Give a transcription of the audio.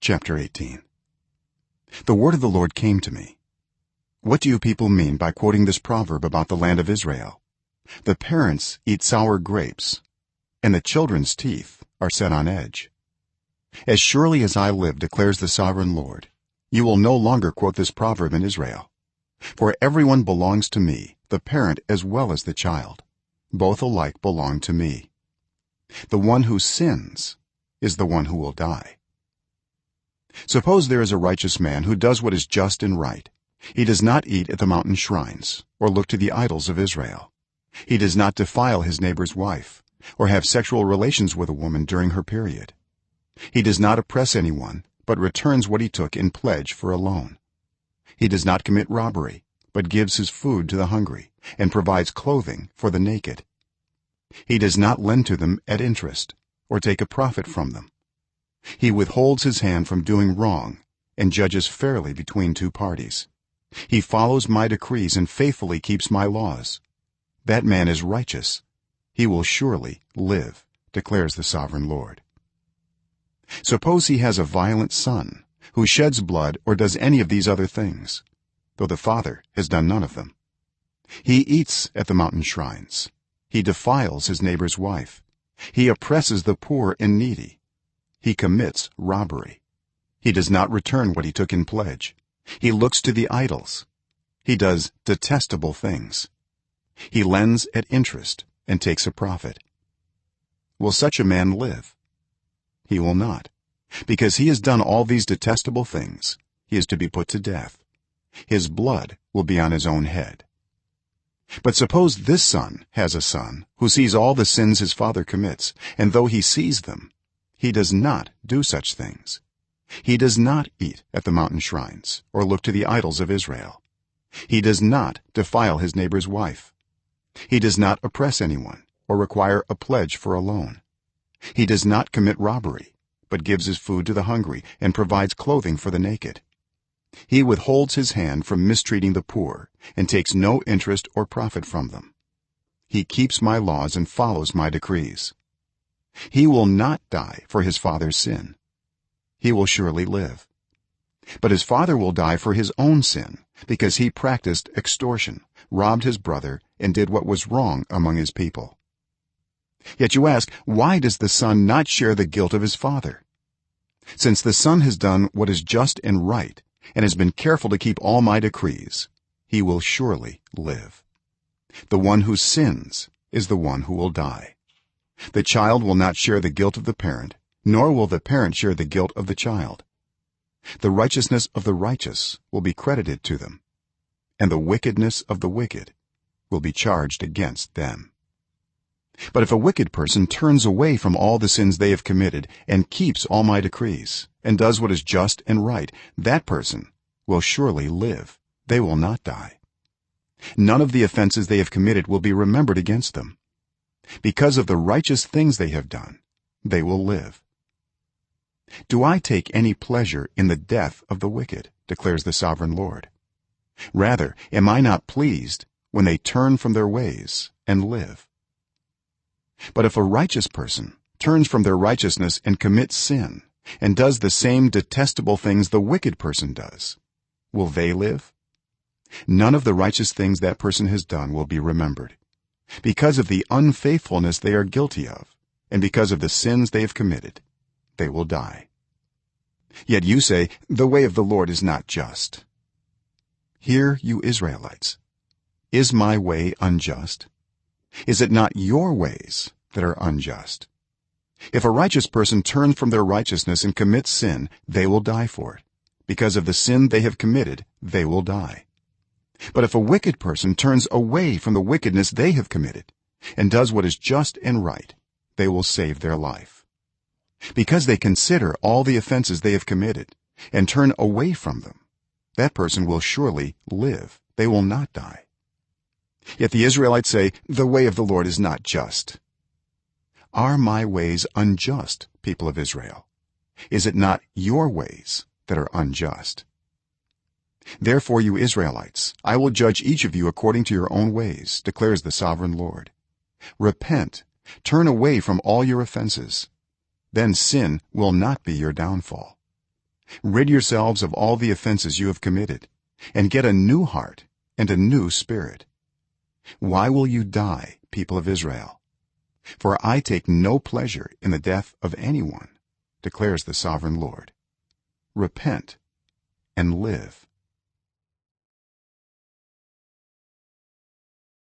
Chapter 18. The word of the Lord came to me. What do you people mean by quoting this proverb about the land of Israel? The parents eat sour grapes, and the children's teeth are set on edge. As surely as I live, declares the sovereign Lord, you will no longer quote this proverb in Israel. For everyone belongs to me, the parent as well as the child. Both alike belong to me. The one who sins is the one who will die. Suppose there is a righteous man who does what is just and right. He does not eat at the mountain shrines or look to the idols of Israel. He does not defile his neighbor's wife or have sexual relations with a woman during her period. He does not oppress anyone but returns what he took in pledge for a loan. He does not commit robbery but gives his food to the hungry and provides clothing for the naked. He does not lend to them at interest or take a profit from them. He withholds his hand from doing wrong and judges fairly between two parties. He follows my decrees and faithfully keeps my laws. That man is righteous. He will surely live, declares the sovereign Lord. Suppose he has a violent son who sheds blood or does any of these other things, though the father has done none of them. He eats at the mountain shrines. He defiles his neighbor's wife. He oppresses the poor and needy. He commits robbery. He does not return what he took in pledge. He looks to the idols. He does detestable things. He lends at interest and takes a profit. Will such a man live? He will not. Because he has done all these detestable things, he is to be put to death. His blood will be on his own head. But suppose this son has a son who sees all the sins his father commits, and though he sees them, he does not do such things. He does not eat at the mountain shrines or look to the idols of Israel. He does not defile his neighbor's wife. He does not oppress anyone or require a pledge for a loan. He does not commit robbery but gives his food to the hungry and provides clothing for the naked. He withholds his hand from mistreating the poor and takes no interest or profit from them. He keeps my laws and follows my decrees. He will not die for his father's sin. He will surely live. But his father will die for his own sin, because he practiced extortion, robbed his brother, and did what was wrong among his people. Yet you ask, why does the son not share the guilt of his father? Since the son has done what is just and right and has been careful to keep all my decrees, he will surely live. The one who sins is the one who will die. The child will not share the guilt of the parent, nor will the parent share the guilt of the child. The righteousness of the righteous will be credited to them, and the wickedness of the wicked will be charged against them. But if a wicked person turns away from all the sins they have committed and keeps all my decrees and does what is just and right, that person will surely live. They will not die. None of the offenses they have committed will be remembered against them. Because of the righteous things they have done, they will live. Do I take any pleasure in the death of the wicked, declares the sovereign Lord? Rather, am I not pleased when they turn from their ways and live? But if a righteous person turns from their righteousness and commits sin and does the same detestable things the wicked person does, will they live? None of the righteous things that person has done will be remembered. Because of the unfaithfulness they are guilty of, and because of the sins they have committed, they will die. Yet you say, the way of the Lord is not just. Hear, you Israelites. Is my way unjust? Is it not your ways that are unjust? If a righteous person turns from their righteousness and commits sin, they will die for it. Because of the sin they have committed, they will die. But if a wicked person turns away from the wickedness they have committed and does what is just and right, they will save their life. Because they consider all the offenses they have committed and turn away from them, that person will surely live. They will not die. Yet the Israelites say, the way of the Lord is not just. Are my ways unjust, people of Israel? Is it not your ways that are unjust? Therefore, you Israelites, I will judge each of you according to your own ways, declares the sovereign Lord. Repent, turn away from all your offenses. Then sin will not be your downfall. rid yourselves of all the offenses you have committed and get a new heart and a new spirit. Why will you die, people of Israel? For I take no pleasure in the death of anyone, declares the sovereign Lord. Repent and live.